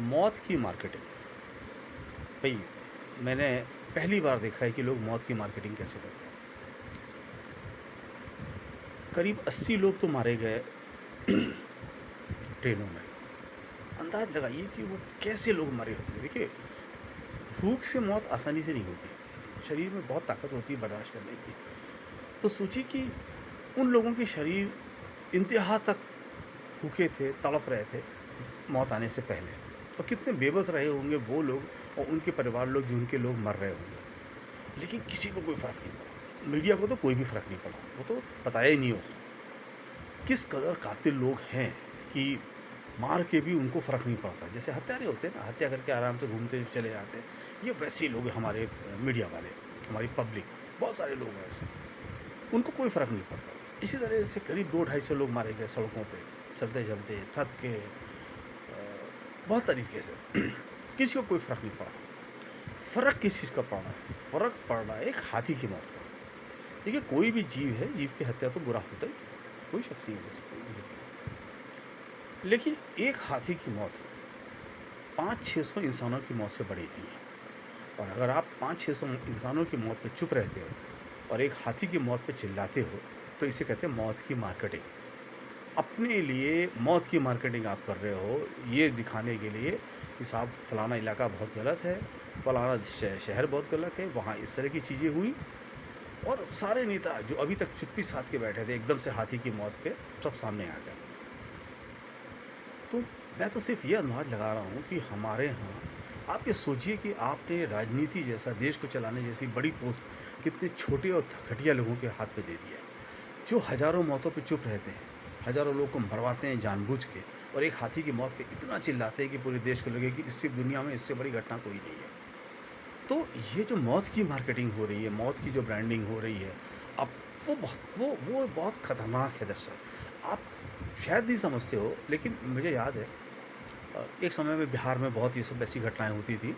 मौत की मार्केटिंग। भई, मैंने पहली बार देखा है कि लोग मौत की मार्केटिंग कैसे करते हैं। करीब 80 लोग तो मारे गए ट्रेनों में। अंदाज़ लगाइए कि वो कैसे लोग मरे होंगे। देखिए, भूख से मौत आसानी से नहीं होती। शरीर में बहुत ताकत होती है बर्दाश्त करने की। तो सोचिए कि उन लोगों के शरीर इंतहा तक भूखे थे, तड़फ रहे थे मौत आने से पहले। और कितने बेबस रहे होंगे वो लोग और उनके परिवार लोग जो उनके लोग मर रहे होंगे। लेकिन किसी को कोई फ़र्क नहीं पड़ा। मीडिया को तो कोई भी फ़र्क नहीं पड़ा। वो तो बताया ही नहीं उसने। किस कदर कातिल लोग हैं कि मार के भी उनको फ़र्क नहीं पड़ता। जैसे हत्यारे होते हैं ना, हत्या करके आराम से घूमते चले जाते हैं। ये वैसे ही लोग हैं हमारे मीडिया वाले, हमारी पब्लिक। बहुत सारे लोग हैं ऐसे। उनको कोई फ़र्क नहीं पड़ता। इसी तरह से करीब 2-250 लोग मारे गए सड़कों पे, चलते-चलते, थक के बहुत तरीके से। किसी को कोई फ़र्क नहीं पड़ा। फ़र्क किस चीज़ का पड़ रहा है? फ़र्क पड़ रहा है एक हाथी की मौत का। देखिए, कोई भी जीव है, जीव की हत्या तो बुरा होता ही है। कोई शक नहीं है उसमें। लेकिन एक हाथी की मौत 500-600 इंसानों की मौत से बड़ी नहीं है। और अगर आप 500-600 इंसानों की मौत पे चुप रहते हो और एक हाथी की मौत पे चिल्लाते हो, तो इसे कहते हैं मौत की मार्केटिंग। अपने लिए मौत की मार्केटिंग आप कर रहे हो, ये दिखाने के लिए कि साहब फलाना इलाका बहुत गलत है, फलाना शहर बहुत गलत है, वहाँ इस तरह की चीज़ें हुई। और सारे नेता जो अभी तक चुप्पी साध के बैठे थे, एकदम से हाथी की मौत पे सब सामने आ गए। तो मैं तो सिर्फ ये अंदाज़ लगा रहा हूँ कि हमारे यहाँ आप ये सोचिए कि आपने राजनीति जैसा, देश को चलाने जैसी बड़ी पोस्ट कितने छोटे और घटिया लोगों के हाथ पे दे दिया है, जो हज़ारों मौतों पे चुप रहते हैं, हज़ारों लोग को मरवाते हैं जानबूझ के, और एक हाथी की मौत पे इतना चिल्लाते हैं कि पूरे देश को लगे कि इससे दुनिया में इससे बड़ी घटना कोई नहीं है। तो ये जो मौत की मार्केटिंग हो रही है, मौत की जो ब्रांडिंग हो रही है, अब वो बहुत खतरनाक है दरअसल। आप शायद नहीं समझते हो, लेकिन मुझे याद है एक समय में बिहार में बहुत ये सब ऐसी घटनाएँ होती थी।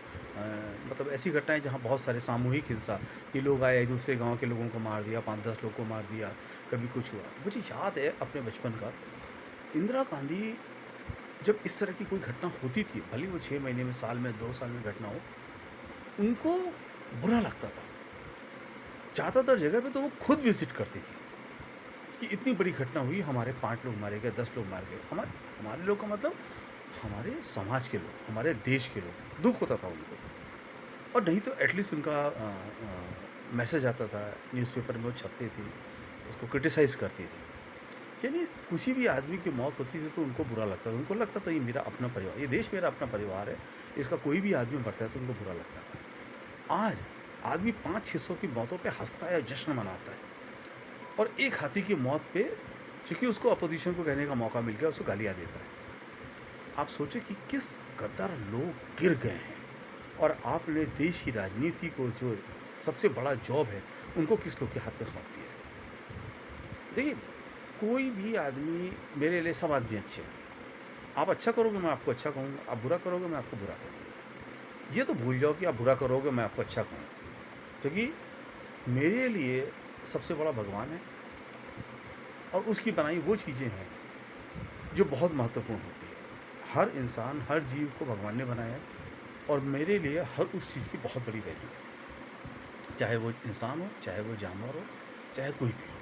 मतलब ऐसी घटनाएँ जहाँ बहुत सारे सामूहिक हिंसा, कि लोग आए, दूसरे गाँव के लोगों को मार दिया, 5-10 लोग को मार दिया, कभी कुछ हुआ। मुझे याद है अपने बचपन का, इंदिरा गांधी जब इस तरह की कोई घटना होती थी, भले ही वो 6 महीने में, साल में, 2 साल में घटना हो, उनको बुरा लगता था। ज़्यादातर जगह पे तो वो खुद विज़िट करती थी कि इतनी बड़ी घटना हुई, हमारे 5 लोग मारे गए, 10 लोग मारे गए। हमारे हमारे लोग का मतलब हमारे समाज के लोग, हमारे देश के लोग, दुःख होता था उनको। और नहीं तो एटलीस्ट उनका मैसेज आता था, न्यूज़पेपर में वो छपती थी, उसको क्रिटिसाइज़ करती थी। यानी किसी भी आदमी की मौत होती थी तो उनको बुरा लगता था। उनको लगता था ये मेरा अपना परिवार, ये देश मेरा अपना परिवार है, इसका कोई भी आदमी मरता है तो उनको बुरा लगता था। आज आदमी 500-600 की मौतों पे हँसता है, जश्न मनाता है, और एक हाथी की मौत पे चूँकि उसको अपोज़िशन को कहने का मौका मिल गया, उसको गालियाँ देता है। आप सोचिए कि किस कदर लोग गिर गए हैं, और आपने देश की राजनीति को, जो सबसे बड़ा जॉब है, उनको किस लोग के हाथ में सौंप दिया है। देखिए, कोई भी आदमी, मेरे लिए सब आदमी अच्छे हैं। आप अच्छा करोगे मैं आपको अच्छा कहूँगा, आप बुरा करोगे मैं आपको बुरा कहूँगा। ये तो भूल जाओ कि आप बुरा करोगे मैं आपको अच्छा कहूँगा, क्योंकि मेरे लिए सबसे बड़ा भगवान है, और उसकी बनाई वो चीज़ें हैं जो बहुत महत्वपूर्ण होती है। हर इंसान, हर जीव को भगवान ने बनाया है, और मेरे लिए हर उस चीज़ की बहुत बड़ी वैल्यू है। चाहे वो इंसान हो, चाहे वो जानवर हो, चाहे कोई भी हो।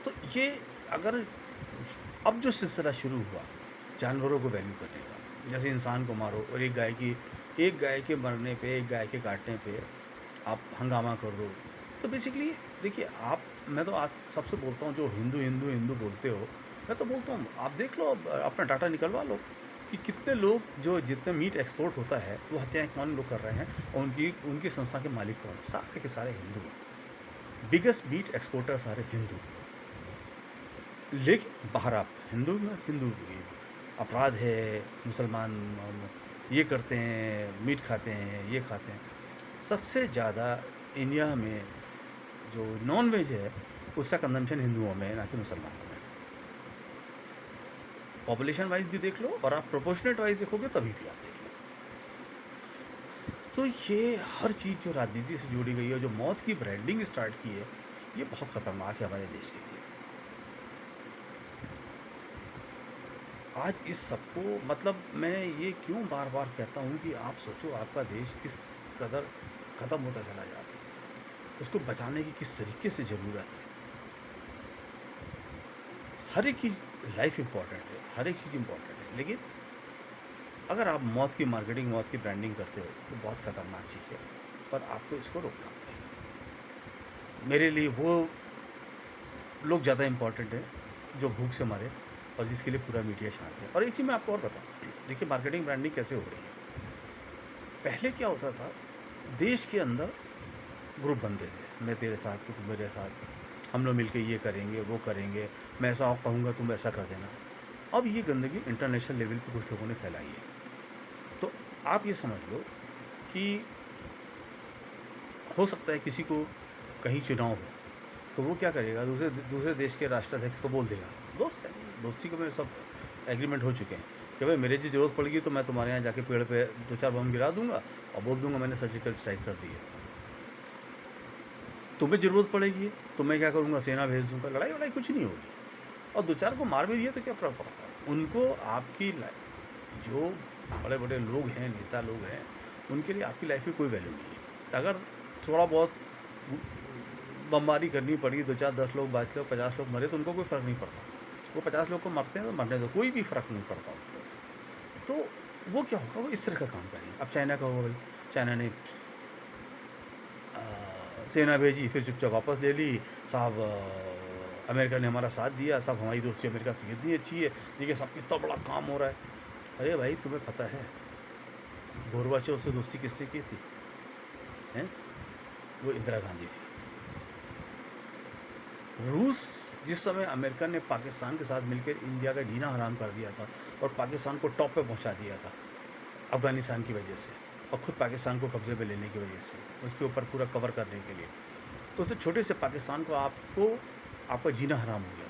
तो ये अगर अब जो सिलसिला शुरू हुआ जानवरों को वैल्यू करने का, जैसे इंसान को मारो और एक गाय के मरने पे, एक गाय के काटने पे आप हंगामा कर दो, तो बेसिकली देखिए, आप मैं तो आज सबसे बोलता हूँ जो हिंदू हिंदू हिंदू बोलते हो, मैं तो बोलता हूँ आप देख लो, अब अपना डाटा निकलवा लो कि कितने लोग, जो जितने मीट एक्सपोर्ट होता है वो हत्याएं कौन लोग कर रहे हैं, और उनकी उनकी संस्था के मालिक कौन है। सारे के सारे हिंदू हैं। बिगेस्ट मीट एक्सपोर्टर सारे हिंदू। लेकिन बाहर आप हिंदू में हिंदू भी अपराध है, मुसलमान ये करते हैं, मीट खाते हैं, ये खाते हैं। सबसे ज़्यादा इंडिया में जो नॉन वेज है, उसका कंजम्पशन हिंदुओं में है, ना कि मुसलमानों में। पॉपुलेशन वाइज भी देख लो, और आप प्रोपोर्शनेट वाइज देखोगे तभी भी आप देख लो। तो ये हर चीज़ जो राजनीति से जुड़ी गई है, जो मौत की ब्रांडिंग स्टार्ट की है, ये बहुत ख़तरनाक है हमारे देश के लिए। आज इस सबको मतलब मैं ये क्यों बार-बार कहता हूँ कि आप सोचो आपका देश किस कदर ख़त्म होता चला जा रहा है। उसको बचाने की किस तरीके से ज़रूरत है। हर एक की लाइफ़ इम्पोर्टेंट है, हर एक चीज़ इम्पोर्टेंट है, लेकिन अगर आप मौत की मार्केटिंग, मौत की ब्रांडिंग करते हो, तो बहुत ख़तरनाक चीज़ है और आपको इसको रोकना पड़ेगा। मेरे लिए वो लोग ज़्यादा इम्पोर्टेंट हैं, जो भूख से मरे और जिसके लिए पूरा मीडिया शांत है। और एक चीज़ मैं आपको और बताऊँ, देखिए मार्केटिंग ब्रांडिंग कैसे हो रही है। पहले क्या होता था, देश के अंदर ग्रुप बनते थे, मैं तेरे साथ, तू मेरे साथ, हम लोग मिलके ये करेंगे, वो करेंगे, मैं ऐसा कहूँगा तुम ऐसा कर देना। अब ये गंदगी इंटरनेशनल लेवल पे कुछ लोगों ने फैलाई है। तो आप ये समझ लो कि हो सकता है किसी को कहीं चुनाव हो, तो वो क्या करेगा, दूसरे दूसरे देश के राष्ट्राध्यक्ष को बोल देगा, दोस्त है, दोस्ती के में सब एग्रीमेंट हो चुके हैं कि भाई मेरे जी ज़रूरत पड़ेगी तो मैं तुम्हारे यहाँ जाके पेड़ पे 2-4 बम गिरा दूंगा और बोल दूंगा मैंने सर्जिकल स्ट्राइक कर दी है। तुम्हें ज़रूरत पड़ेगी तो मैं क्या करूँगा, सेना भेज दूंगा, लड़ाई वड़ाई कुछ नहीं होगी। और 2-4 को मार भी दिया तो क्या फ़र्क पड़ता है उनको। आपकी जो बड़े बड़े लोग हैं, नेता लोग हैं, उनके लिए आपकी लाइफ की कोई वैल्यू नहीं है। अगर थोड़ा बहुत बमबारी करनी पड़ी, 2-4 10 लोग 22 लोग 50 लोग मरे तो उनको कोई फ़र्क नहीं पड़ता। वो 50 लोग को मरते हैं तो मरने दो, कोई भी फ़र्क नहीं पड़ता उनको। तो वो क्या होगा, वो इस तरह का काम करेंगे। अब चाइना का होगा, भाई चाइना ने सेना भेजी, फिर चुपचाप वापस ले ली। साहब अमेरिका ने हमारा साथ दिया, सब हमारी दोस्ती अमेरिका से कितनी अच्छी है, देखिए सब कितना बड़ा काम हो रहा है। अरे भाई तुम्हें पता है गोरबाचोव से दोस्ती किसने की थी? हैं? वो इंदिरा गांधी थी। रूस जिस समय अमेरिका ने पाकिस्तान के साथ मिलकर इंडिया का जीना हराम कर दिया था और पाकिस्तान को टॉप पे पहुंचा दिया था अफ़गानिस्तान की वजह से, और ख़ुद पाकिस्तान को कब्ज़े पे लेने की वजह से, उसके ऊपर पूरा कवर करने के लिए, तो उस छोटे से पाकिस्तान को आपका जीना हराम हो गया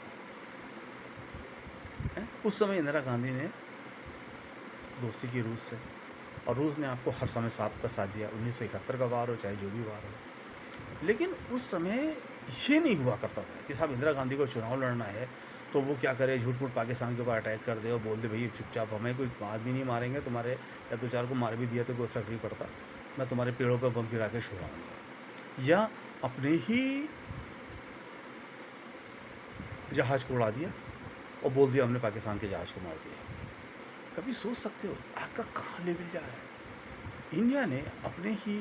था। उस समय इंदिरा गांधी ने दोस्ती की रूस से, और रूस ने आपको हर समय का साथ दिया, 1971 का वार हो चाहे जो भी वार हो। लेकिन उस समय ये नहीं हुआ करता था कि साहब इंदिरा गांधी को चुनाव लड़ना है तो वो क्या करे, झूठ मूठ पाकिस्तान के ऊपर अटैक कर दे और बोल दे भाई चुपचाप, हमें कोई आदमी नहीं मारेंगे तुम्हारे, या 2-4 को मार भी दिया तो कोई फ़र्क नहीं पड़ता, मैं तुम्हारे पेड़ों पर बम गिरा के छोड़ाऊँगा। या अपने ही जहाज़ को उड़ा दिया और बोल दिया हमने पाकिस्तान के जहाज़ को मार दिया। कभी सोच सकते हो आग का कहाँ लेवल जा रहा है। इंडिया ने अपने ही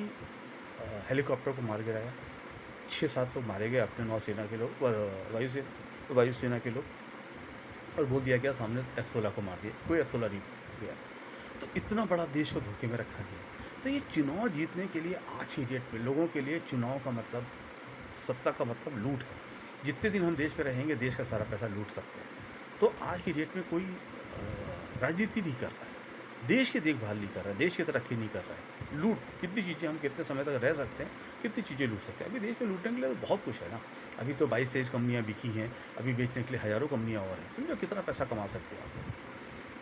हेलीकॉप्टर को मार गिराया, 6-7 लोग मारे गए अपने नौसेना के लोग, वायुसेना के लोग, और बोल दिया गया सामने F-16 को मार दिया, कोई F-16 नहीं गया था। तो इतना बड़ा देश को धोखे में रखा गया। तो ये चुनाव जीतने के लिए आज की डेट में लोगों के लिए चुनाव का मतलब, सत्ता का मतलब लूट है। जितने दिन हम देश में रहेंगे देश का सारा पैसा लूट सकते हैं। तो आज की डेट में कोई राजनीति नहीं कर रहा है, देश की देखभाल नहीं कर रहा है, देश की तरक्की नहीं कर रहा है। लूट, कितनी चीज़ें हम कितने समय तक रह सकते हैं, कितनी चीज़ें लूट सकते हैं। अभी देश में लूटने के लिए तो बहुत कुछ है ना। अभी तो 22-23 कंपनियां बिकी हैं, अभी बेचने के लिए हज़ारों कंपनियां और हैं। समझो कितना पैसा कमा सकते हैं आप लोग।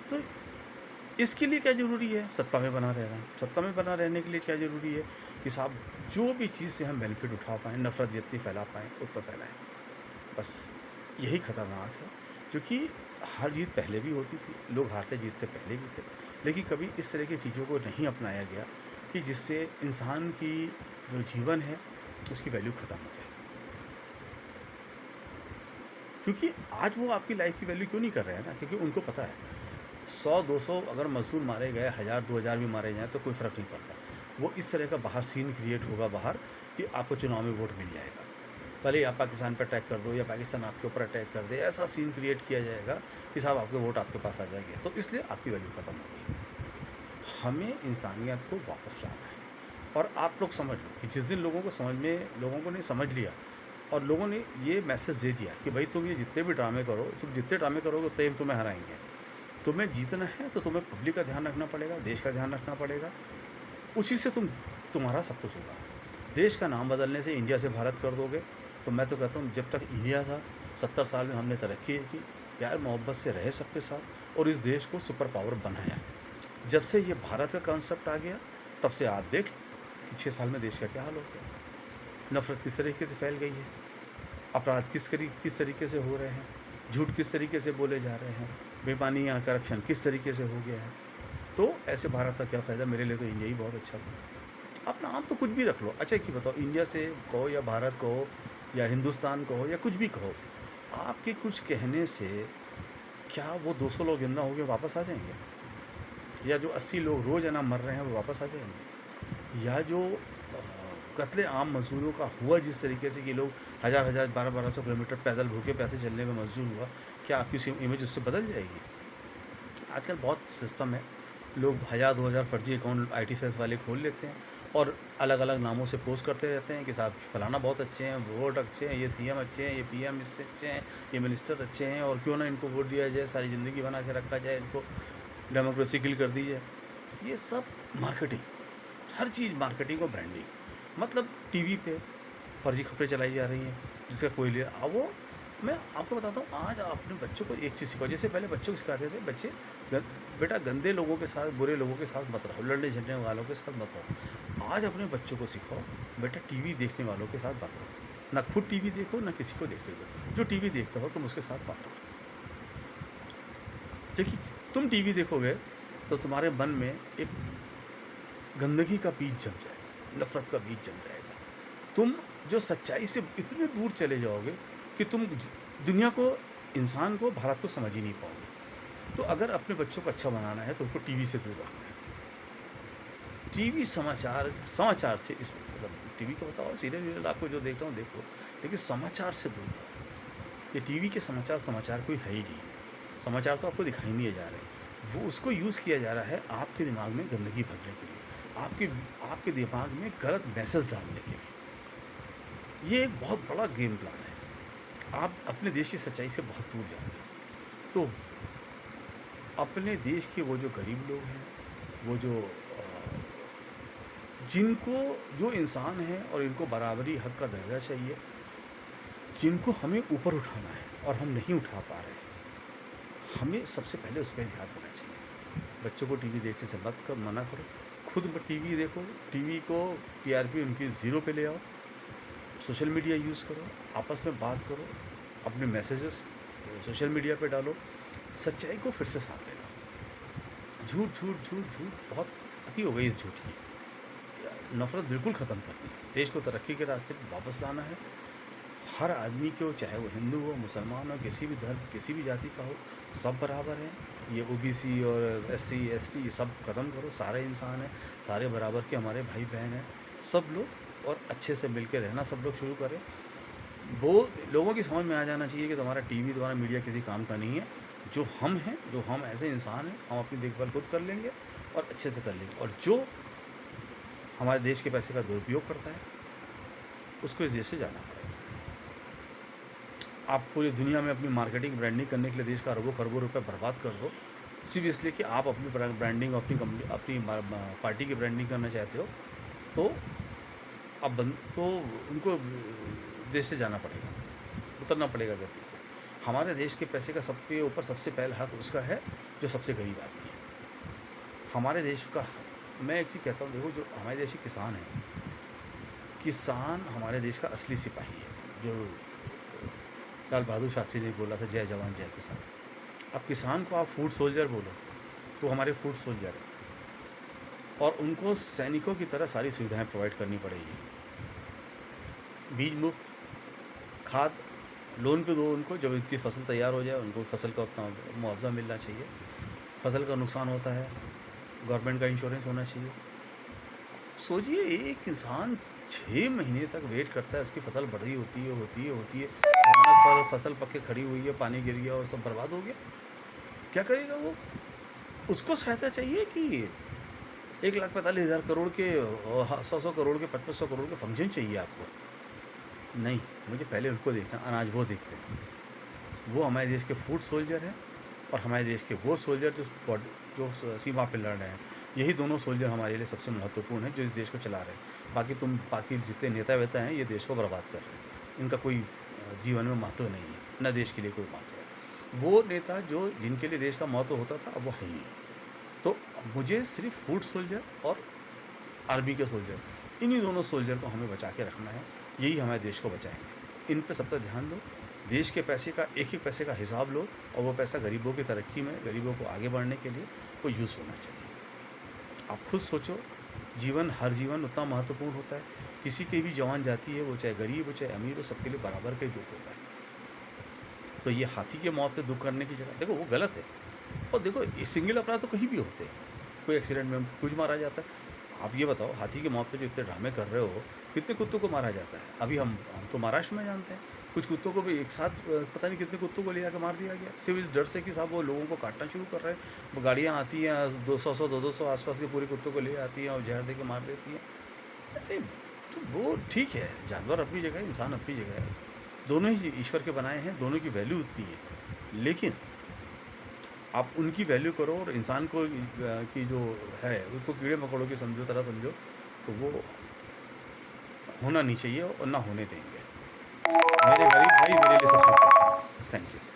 तो इसके लिए क्या ज़रूरी है, सत्ता में बना रहना। सत्ता में बना रहने के लिए क्या ज़रूरी है कि साहब जो भी चीज़ से हम बेनिफिट उठा पाएँ, नफ़रत जितनी फैला पाएँ उतना फैलाएँ। बस यही खतरनाक है, क्योंकि हार जीत पहले भी होती थी, लोग हारते जीतते पहले भी थे, लेकिन कभी इस तरह की चीज़ों को नहीं अपनाया गया कि जिससे इंसान की जो जीवन है उसकी वैल्यू ख़त्म हो जाए। क्योंकि आज वो आपकी लाइफ की वैल्यू क्यों नहीं कर रहे हैं ना, क्योंकि उनको पता है 100-200 अगर मजदूर मारे गए, 1000-2000 भी मारे जाएँ तो कोई फ़र्क नहीं पड़ता। वो इस तरह का बाहर सीन क्रिएट होगा बाहर कि आपको चुनाव में वोट मिल जाएगा, भले ही आप पाकिस्तान पर अटैक कर दो या पाकिस्तान आपके ऊपर अटैक कर दे, ऐसा सीन क्रिएट किया जाएगा कि साहब आपके वोट आपके पास आ जाएंगे। तो इसलिए आपकी वैल्यू ख़त्म हो गई। हमें इंसानियत को वापस लाना है। और आप लोग समझ लो कि जिस दिन लोगों को ने समझ लिया और लोगों ने ये मैसेज दे दिया कि भाई तुम ये जितने भी ड्रामे करो, तुम जितने ड्रामे करोगे उतने हम तुम्हें हराएंगे। तुम्हें जीतना है तो तुम्हें पब्लिक का ध्यान रखना पड़ेगा, देश का ध्यान रखना पड़ेगा, उसी से तुम्हारा सब कुछ होगा। देश का नाम बदलने से इंडिया से भारत कर दोगे तो मैं तो कहता हूँ जब तक इंडिया था 70 साल में हमने तरक्की की, प्यार मोहब्बत से रहे सबके साथ और इस देश को सुपर पावर बनाया। जब से ये भारत का कॉन्सेप्ट आ गया तब से आप देख कि 6 साल में देश का क्या हाल हो गया। नफ़रत किस तरीके से फैल गई है, अपराध किस तरीके से हो रहे हैं, झूठ किस तरीके से बोले जा रहे हैं, बेपानी यहाँ करप्शन किस तरीके से हो गया है। तो ऐसे भारत का क्या फ़ायदा। मेरे लिए तो इंडिया ही बहुत अच्छा था। आप नाम तो कुछ भी रख लो। अच्छा एक चीज़ बताओ, इंडिया से कहो या भारत कहो या हिंदुस्तान कहो या कुछ भी कहो, आपके कुछ कहने से क्या वो 200 लोग जिंदा हो गए वापस आ जाएंगे? या जो 80 लोग रोज़ाना मर रहे हैं वो वापस आ जाएंगे? या जो कत्ले आम मजदूरों का हुआ जिस तरीके से कि लोग हज़ार हज़ार 1200 किलोमीटर पैदल भूखे प्यासे चलने में मजबूर हुआ, क्या आपकी इमेज उससे बदल जाएगी? आजकल बहुत सिस्टम है, लोग 1000-2000 फर्जी अकाउंट IT सेल्स वाले खोल लेते हैं और अलग अलग नामों से पोस्ट करते रहते हैं कि साहब फलाना बहुत अच्छे हैं, वोट अच्छे हैं, ये CM अच्छे हैं, ये PM इससे अच्छे हैं, ये मिनिस्टर अच्छे हैं, और क्यों ना इनको वोट दिया जाए, सारी ज़िंदगी बना के रखा जाए, इनको डेमोक्रेसी किल कर दी जाए। ये सब मार्केटिंग, हर चीज़ मार्केटिंग और ब्रांडिंग। मतलब टीवी पे फर्जी खबरें चलाई जा रही हैं जिसका कोई ले वो मैं आपको बताता हूँ। आज अपने बच्चों को एक चीज़ सिखाओ, जैसे पहले बच्चों को सिखाते थे बच्चे बेटा गंदे लोगों के साथ, बुरे लोगों के साथ मत रहो, लड़ने झगड़ने वालों के साथ मत रहो। आज अपने बच्चों को सिखाओ बेटा टीवी देखने वालों के साथ मत रहो, ना खुद टीवी देखो ना किसी को देखने दो। जो टीवी देखता हो तुम उसके साथ मत रहो, क्योंकि तुम टीवी देखोगे तो तुम्हारे मन में एक गंदगी का बीज जम जाएगा, नफरत का बीज जम जाएगा। तुम जो सच्चाई से इतने दूर चले जाओगे कि तुम दुनिया को, इंसान को, भारत को समझ ही नहीं पाओगे। तो अगर अपने बच्चों को अच्छा बनाना है तो उनको टीवी से दूर रखना है। टीवी समाचार से, इस मतलब टीवी का बताओ, सीरियल आपको जो देखता हूँ देखो, लेकिन समाचार से दूर रहो। ये टीवी के समाचार कोई है ही नहीं। समाचार तो आपको दिखाई नहीं जा रहे, वो उसको यूज़ किया जा रहा है आपके दिमाग में गंदगी भरने के लिए, आपके दिमाग में गलत मैसेज डालने के लिए। ये एक बहुत बड़ा गेम प्लान है। आप अपने देश की सच्चाई से बहुत दूर जा रहे हैं। तो अपने देश के वो जो गरीब लोग हैं, वो जो जिनको, जो इंसान हैं और इनको बराबरी हक का दर्जा चाहिए, जिनको हमें ऊपर उठाना है और हम नहीं उठा पा रहे हैं, हमें सबसे पहले उस पर ध्यान देना चाहिए। बच्चों को टीवी देखने से मना करो, खुद टीवी देखो, टीवी को TRP उनकी 0 पे ले आओ, सोशल मीडिया यूज़ करो, आपस में बात करो, अपने मैसेजेस सोशल मीडिया पे डालो, सच्चाई को फिर से सामने लाओ। झूठ बहुत अति हो गई इस झूठ की। नफ़रत बिल्कुल ख़त्म करनी है, देश को तरक्की के रास्ते पर वापस लाना है। हर आदमी को, चाहे वो हिंदू हो, मुसलमान हो, किसी भी धर्म, किसी भी जाति का हो, सब बराबर हैं। ये OBC और SC ST ये सब ख़त्म करो। सारे इंसान हैं, सारे बराबर के हमारे भाई बहन हैं, सब लोग, और अच्छे से मिल के रहना सब लोग शुरू करें। वो लोगों की समझ में आ जाना चाहिए कि तुम्हारा टीवी, तुम्हारा मीडिया किसी काम का नहीं है। जो हम हैं, जो हम ऐसे इंसान हैं, हम अपनी देखभाल खुद कर लेंगे और अच्छे से कर लेंगे। और जो हमारे देश के पैसे का दुरुपयोग करता है उसको इस देश से जाना पड़ेगा। आप पूरी दुनिया में अपनी मार्केटिंग, ब्रांडिंग करने के लिए देश का अरबों खरबों रुपए बर्बाद कर दो, सिर्फ इसलिए कि आप अपनी ब्रांडिंग, अपनी कंपनी, अपनी पार्टी की ब्रांडिंग करना चाहते हो, तो तो उनको देश से जाना पड़ेगा, उतरना पड़ेगा गद्दी से। हमारे देश के पैसे का सबके ऊपर सबसे पहला हक उसका है जो सबसे गरीब आदमी है। हमारे देश का, मैं एक चीज़ कहता हूँ, देखो, जो हमारे देश के किसान हैं, किसान हमारे देश का असली सिपाही है। जो लाल बहादुर शास्त्री ने बोला था, जय जवान जय किसान। अब किसान को आप फूड सोल्जर बोलो, वो हमारे फूड सोल्जर है, और उनको सैनिकों की तरह सारी सुविधाएं प्रोवाइड करनी पड़ेगी। बीज मुफ्त, खाद लोन पे दो उनको, जब उनकी फसल तैयार हो जाए उनको फसल का उतना मुआवजा मिलना चाहिए। फसल का नुकसान होता है, गवर्नमेंट का इंश्योरेंस होना चाहिए। सोचिए, एक किसान 6 महीने तक वेट करता है, उसकी फसल बढ़ी होती है, अचानक फसल पक के खड़ी हुई है, पानी गिर गया और सब बर्बाद हो गया, क्या करेगा वो? उसको सहायता चाहिए कि 1,45,000 करोड़ के, 100 करोड़ के, 2500 करोड़ के फंक्शन चाहिए आपको? नहीं, मुझे पहले उनको देखना, अनाज वो देखते हैं। वो हमारे देश के फूड सोल्जर हैं, और हमारे देश के वो सोल्जर जो सीमा पे लड़ रहे हैं। यही दोनों सोल्जर हमारे लिए सबसे महत्वपूर्ण हैं, जो इस देश को चला रहे हैं। बाकी जितने नेता वेता हैं, ये देश को बर्बाद कर रहे हैं। इनका कोई जीवन में महत्व नहीं है, न देश के लिए कोई महत्व है। वो नेता जो, जिनके लिए देश का महत्व होता था, अब वो है ही नहीं। तो मुझे सिर्फ फूड सोल्जर और आर्मी के सोल्जर, इन्हीं दोनों सोल्जर को हमें बचा के रखना है। यही हमारे देश को बचाएंगे। इन पर सब पर ध्यान दो। देश के पैसे का एक एक पैसे का हिसाब लो और वो पैसा गरीबों की तरक्की में, गरीबों को आगे बढ़ने के लिए वो यूज़ होना चाहिए। आप खुद सोचो, हर जीवन उतना महत्वपूर्ण होता है। किसी की भी जान जाती है, वो चाहे गरीब हो चाहे अमीर हो, सबके लिए बराबर का ही दुख होता है। तो ये हाथी के मौत पे दुख करने की जगह देखो वो गलत है। और देखो ये सिंगल अपराध तो कहीं भी होते हैं, कोई एक्सीडेंट में कुछ मारा जाता है। आप ये बताओ, हाथी की मौत पे जो इतने ड्रामे कर रहे हो, कितने कुत्तों को मारा जाता है। अभी हम तो महाराष्ट्र में जानते हैं, कुछ कुत्तों को भी एक साथ पता नहीं कितने कुत्तों को ले जाकर मार दिया गया, सिर्फ इस डर से कि साहब वो लोगों को काटना शुरू कर रहे हैं। वो गाड़ियाँ आती हैं 200 आसपास के पूरे कुत्तों को ले आती हैं और जहर दे के मार देती हैं। अरे तो वो ठीक है, जानवर अपनी जगह है, इंसान अपनी जगह है, दोनों ही ईश्वर के बनाए हैं, दोनों की वैल्यू उतनी है। लेकिन आप उनकी वैल्यू करो और इंसान को की जो है उसको कीड़े मकोड़ों की समझो, तरह समझो, तो वो होना नहीं चाहिए और ना होने देंगे। मेरे गरीब भाई मेरे लिए सबसे इम्पोर्टेंट है। Thank you.